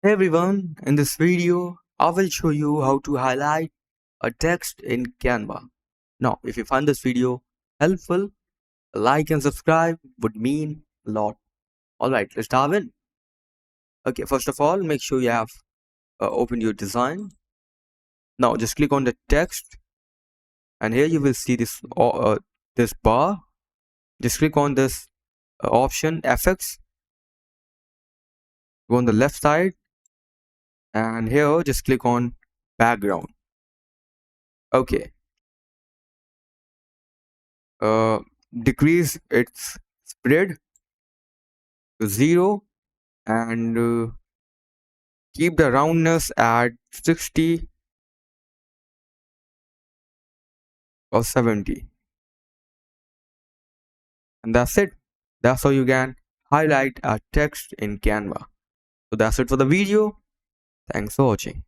Hey everyone, in this video, I will show you how to highlight a text in Canva. Now, if you find this video helpful, a like and subscribe would mean a lot. Alright, let's dive in. Okay, first of all, make sure you have opened your design. Now, just click on the text, and here you will see this bar. Just click on this option, FX, go on the left side, and here just click on background. Okay, uh, decrease its spread to 0 and keep the roundness at 60 or 70, and that's it. That's how you can highlight a text in Canva. So that's it for the video. Thanks for watching.